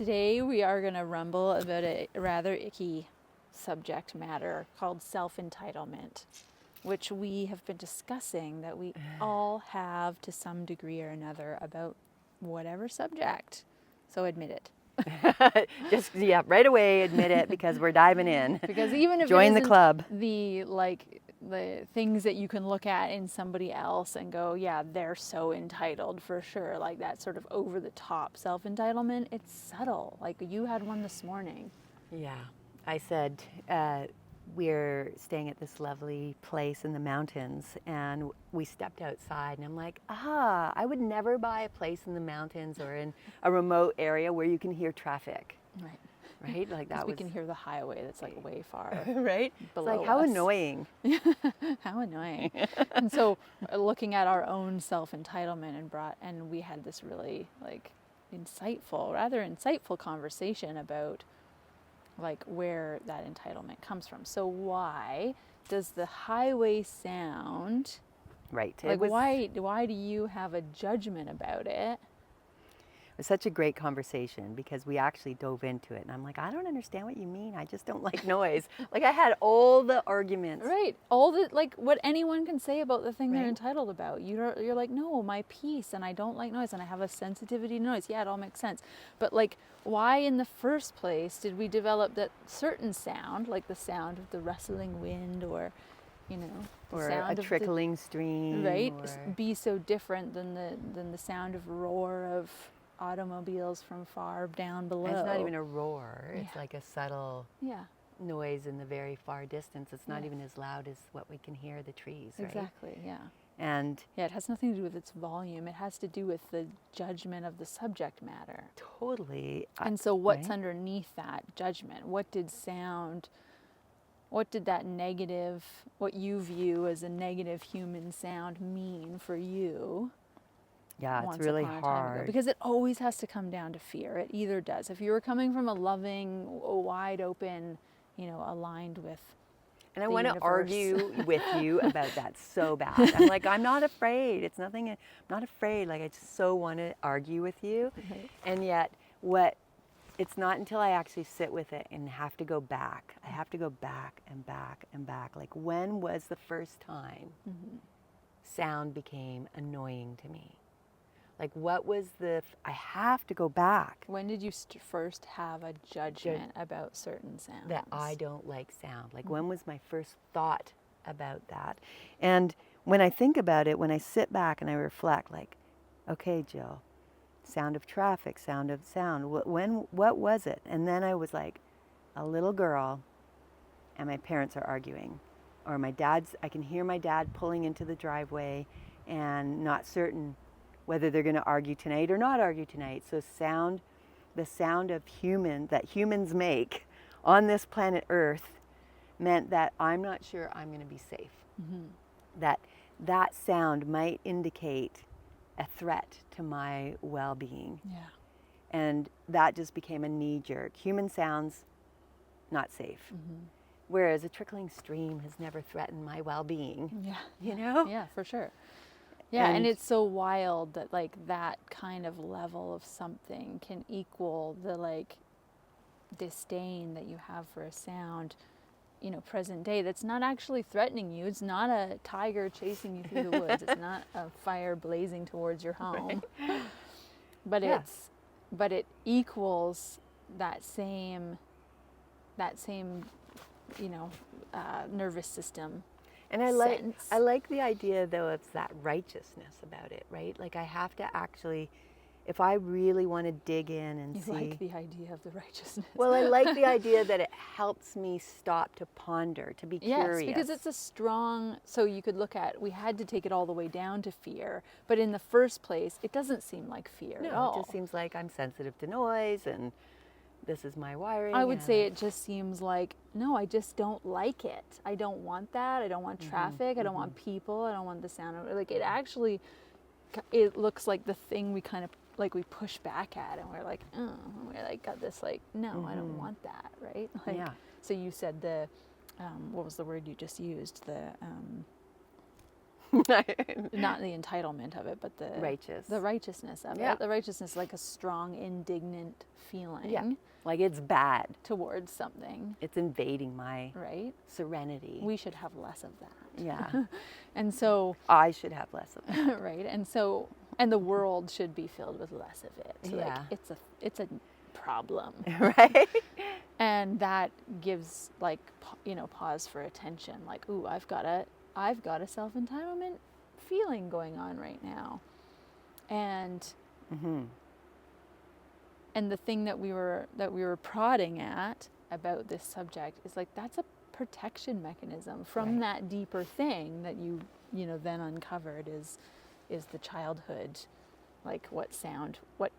Today we are going to rumble about a rather icky subject matter called self-entitlement, which we have been discussing that we all have to some degree or another about whatever subject. So admit it. Just, yeah, right away admit it because we're diving in. Because even if Join it the isn't club. the things that you can look at in somebody else and go, yeah, they're so entitled for sure. Like that sort of over the top self-entitlement, it's subtle. Like you had one this morning. Yeah, I said we're staying at this lovely place in the mountains, and we stepped outside, and I'm like, I would never buy a place in the mountains or in a remote area where you can hear traffic. Right. Right? Like that we can hear the highway that's like way far right? below It's like, how us. annoying. How annoying. And so looking at our own self-entitlement and we had this really like rather insightful conversation about like where that entitlement comes from. So why does the highway sound Right. like why do you have a judgment about it? It was such a great conversation because we actually dove into it, and I'm like, I don't understand what you mean. I just don't like noise. Like I had all the arguments. Right. All the like what anyone can say about the thing they're Right. entitled about. You're like, no, my peace, and I don't like noise, and I have a sensitivity to noise. Yeah, it all makes sense. But like, why in the first place did we develop that certain sound, like the sound of the rustling wind, or the Or sound a of trickling stream. right, Or... be so different than the sound of roar of automobiles from far down below? And it's not even a roar. It's Yeah. like a subtle noise in the very far distance. It's not even as loud as what we can hear the trees, right? Exactly, yeah. And yeah, it has nothing to do with its volume. It has to do with the judgment of the subject matter. totally. And so what's right? underneath that judgment? What did that negative, what you view as a negative human sound mean for you? Yeah, it's Once really upon a time ago? hard. Because it always has to come down to fear. It either does. If you were coming from a loving, wide open, aligned with And I the want to universe. argue with you about that so bad. I'm like, I'm not afraid. It's nothing. I'm not afraid. Like, I just so want to argue with you. Right. And yet, it's not until I actually sit with it and have to go back. I have to go back and back and back. Like, when was the first time sound became annoying to me? Like, what was I have to go back. When did you first have a judgment about certain sounds? That I don't like sound. Like, when was my first thought about that? And when I think about it, when I sit back and I reflect, like, okay, Jill, sound of traffic, sound of sound. What was it? And then I was like, a little girl, and my parents are arguing, or I can hear my dad pulling into the driveway, and not certain whether they're going to argue tonight or not argue tonight. So the sound of that humans make on this planet Earth meant that I'm not sure I'm going to be safe. That sound might indicate a threat to my well-being. Yeah. And that just became a knee-jerk. Human sounds, not safe. Whereas a trickling stream has never threatened my well-being. Yeah. You know? Yeah, for sure. Yeah, and it's so wild that like that kind of level of something can equal the like disdain that you have for a sound, present day that's not actually threatening you. It's not a tiger chasing you through the woods. It's not a fire blazing towards your home. Right. But it equals that same nervous system. And I like the idea, though, of that righteousness about it, right? Like, I have to actually, if I really want to dig in and see. You like the idea of the righteousness. Well, I like the idea that it helps me stop to ponder, to be curious. Yes, because it's a strong, so you could look at, we had to take it all the way down to fear, but in the first place, it doesn't seem like fear at all. No, it just seems like I'm sensitive to noise, and this is my wiring. I would say it just seems like, no, I just don't like it. I don't want that. I don't want traffic. I don't want people. I don't want the sound of it. Like, it looks like the thing we kind of, like, we push back at, and we're like, oh, we're like, got this, like, no, I don't want that, right? Like, yeah. So you said what was the word you just used? Not the entitlement of it, but the Righteous. the righteousness of Yeah. it. The righteousness, like a strong, indignant feeling Yeah. Like it's bad. towards something, It's invading my right? serenity. We should have less of that. Yeah. And so, I should have less of that. right? And so, and the world should be filled with less of it. Yeah. Like it's a problem. Right? And that gives like pause for attention. Like, ooh, I've got a self-entitlement feeling going on right now. And and the thing that we were prodding at about this subject is like, that's a protection mechanism from that deeper thing that you then uncovered is the childhood, like what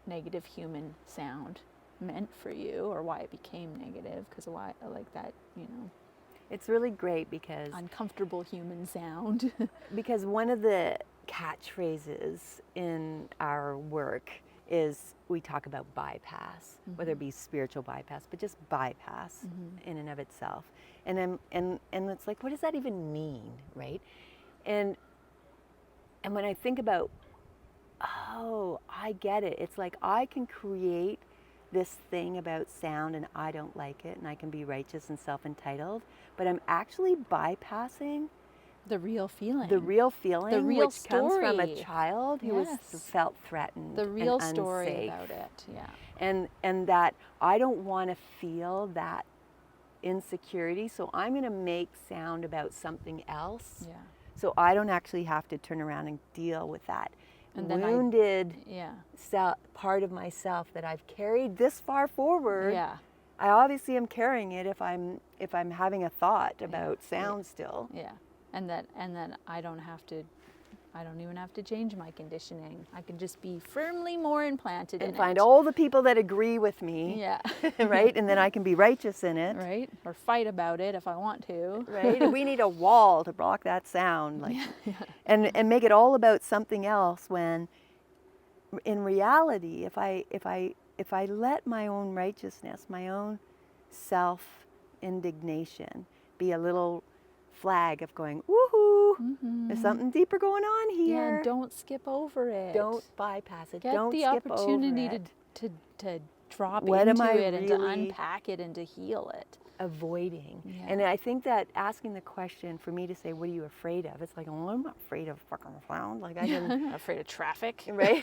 negative human sound meant for you, or why it became negative, because why, like that, It's really great because uncomfortable human sound. because one of the catchphrases in our work is we talk about bypass, whether it be spiritual bypass, but just bypass in and of itself. And it's like, what does that even mean, right? And when I think about, oh, I get it. It's like I can create this thing about sound and I don't like it, and I can be righteous and self-entitled, but I'm actually bypassing the real feeling. the real feeling, The real which comes from a story. child who was felt threatened, the real and story unsafe. about it. Yeah. And that I don't want to feel that insecurity, so I'm going to make sound about something else. Yeah. So I don't actually have to turn around and deal with that And then wounded Yeah. part of myself that I've carried this far forward. Yeah. I obviously am carrying it if I'm having a thought about sound still. Yeah. And that I don't even have to change my conditioning. I can just be firmly more implanted in And it. find all the people that agree with me. Yeah. Right? And then I can be righteous in it. Right? Or fight about it if I want to. Right? And we need a wall to block that sound. Like, and make it all about something else, when in reality, if I let my own righteousness, my own self-indignation be a little flag of going, woohoo, there's something deeper going on here. Yeah, and don't skip over it. Don't bypass it. Get Don't the skip opportunity over it. to drop What am into I it and to really unpack it and to heal it. Avoiding. Yeah. And I think that asking the question, for me to say, what are you afraid of? It's like, oh, I'm not afraid of fucking sound. Like I can, I'm not afraid of traffic. right?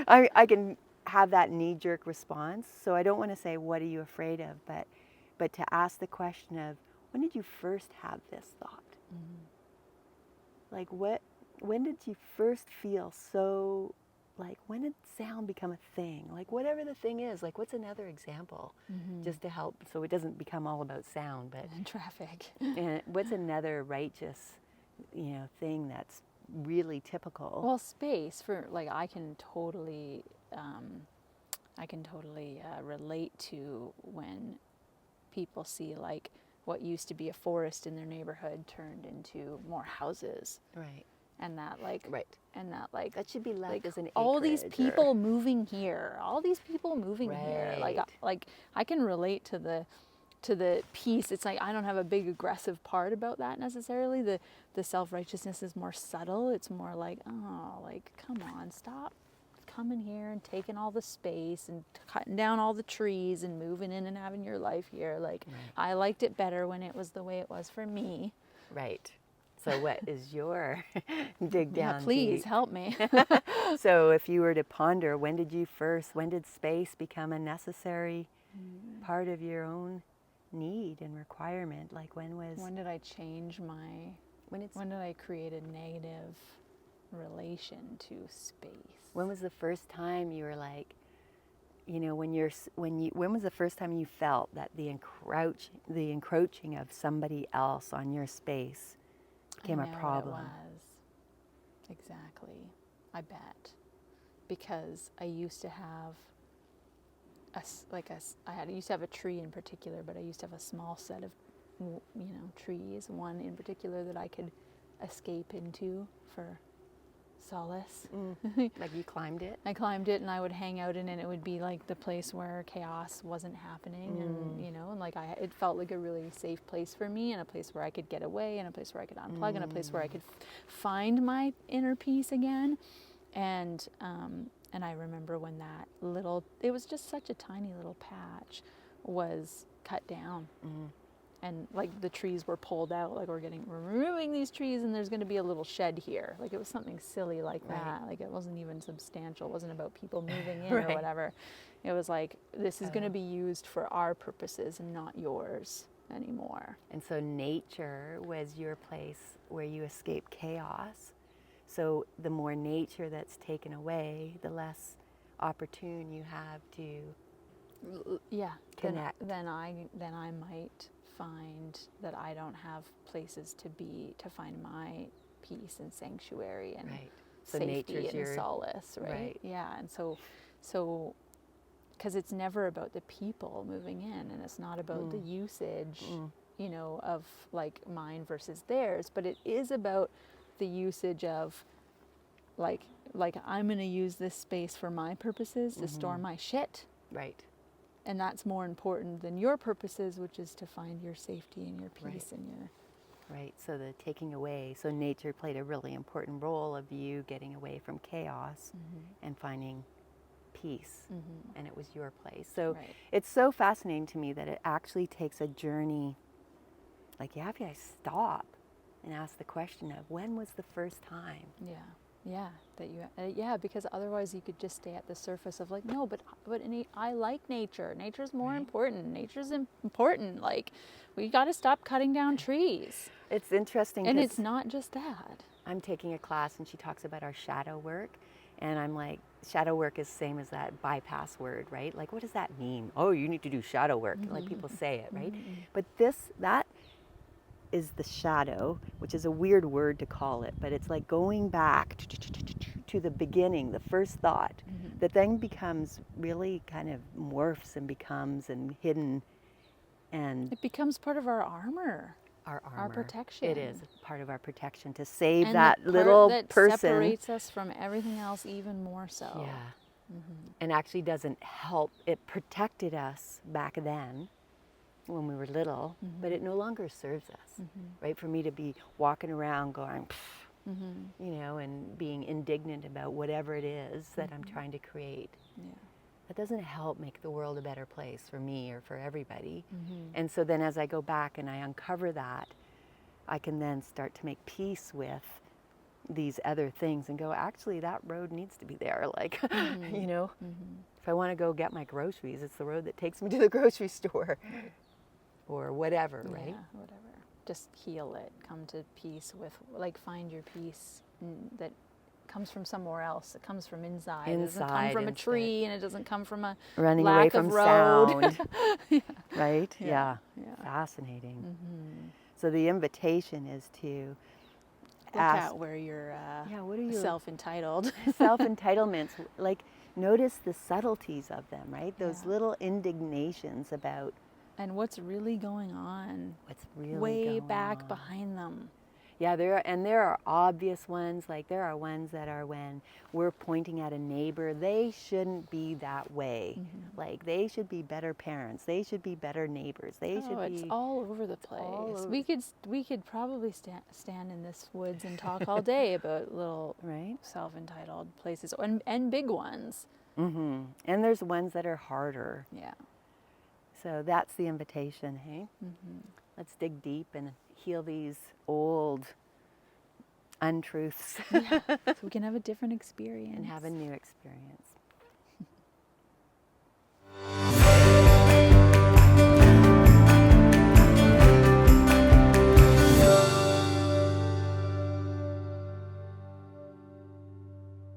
I can have that knee-jerk response. So I don't want to say, what are you afraid of? But to ask the question of, when did you first have this thought? Like when did you first feel so, like when did sound become a thing? Like whatever the thing is, like what's another example? Just to help so it doesn't become all about sound, but And traffic. and what's another righteous, thing that's really typical? Well, space for like I can totally relate to when people see like what used to be a forest in their neighborhood turned into more houses, Right. and that like Right. and that like That should be left as an all these acreage people moving here, here, Right. like I can relate to the piece. It's like I don't have a big aggressive part about that necessarily. The self-righteousness is more subtle. It's more like, oh, like come on, stop coming here and taking all the space and cutting down all the trees and moving in and having your life here. Like I liked it better when it was the way it was for me. Right. So what is your dig down? Yeah, please deep? help me. So if you were to ponder, when did space become a necessary part of your own need and requirement? Like When did I change when did I create a negative relation to space? when was the first time you were like, when was the first time you felt that the encroaching of somebody else on your space became I a know problem? What it was. Exactly. I bet. Because I used to have I used to have a tree in particular, but I used to have a small set of trees, one in particular that I could escape into for solace. Like you climbed it? I climbed it and I would hang out in it. It would be like the place where chaos wasn't happening, and you know, and like it felt like a really safe place for me, and a place where I could get away, and a place where I could unplug, and a place where I could find my inner peace again. And I remember when that little, it was just such a tiny little patch, was cut down. And like the trees were pulled out, like we're removing these trees, and there's going to be a little shed here. Like it was something silly like that. Like it wasn't even substantial. It wasn't about people moving in or whatever. It was like, this is going to be used for our purposes and not yours anymore. And so nature was your place where you escaped chaos. So the more nature that's taken away, the less opportune you have to connect. Then I might find that I don't have places to find my peace and sanctuary and So safety and solace, right? Yeah, and so because it's never about the people moving in, and it's not about the usage, you know, of like mine versus theirs, but it is about the usage of like I'm going to use this space for my purposes to store my shit. Right. And that's more important than your purposes, which is to find your safety and your peace and your... Right, so the taking away, so nature played a really important role of you getting away from chaos and finding peace, and it was your place. So it's so fascinating to me that it actually takes a journey, like you have to stop and ask the question of, when was the first time? Because otherwise you could just stay at the surface of like, no, but I like nature. Nature's more important. Nature's important. Like, we got to stop cutting down trees. It's interesting. And it's not just that. I'm taking a class and she talks about our shadow work. And I'm like, shadow work is the same as that bypass word, right? Like, what does that mean? Oh, you need to do shadow work. Like people say it, right? But that is the shadow, which is a weird word to call it, but it's like going back to the beginning, the first thought, that then becomes really kind of morphs and becomes and hidden, and it becomes part of our armor. Our protection. It is part of our protection to save and that little that person. Separates us from everything else even more so. Yeah. And actually doesn't help. It protected us back then when we were little, but it no longer serves us, right? For me to be walking around going, you know, and being indignant about whatever it is that I'm trying to create. That doesn't help make the world a better place for me or for everybody. And so then as I go back and I uncover that, I can then start to make peace with these other things and go, actually, that road needs to be there. Like, you know, if I want to go get my groceries, it's the road that takes me to the grocery store. Or whatever, right? Yeah, whatever. Just heal it. Come to peace with, like, find your peace that comes from somewhere else. It comes from inside. It doesn't come from a tree, and it doesn't come from a running lack away from of road. sound. Right? Yeah. Fascinating. So the invitation is to look at where you're what are you self-entitled. Self-entitlements, like notice the subtleties of them, right? Those little indignations about and what's really going on. What's really way going back on. behind them. Yeah, there are obvious ones, like there are ones that are when we're pointing at a neighbor, they shouldn't be that way. Like they should be better parents, they should be better neighbors, they should be... It's all over the place. We could probably stand in this woods and talk all day about little self-entitled places and big ones. And there's ones that are harder. Yeah. So that's the invitation, hey? Let's dig deep and heal these old untruths. So we can have a different experience. And have a new experience.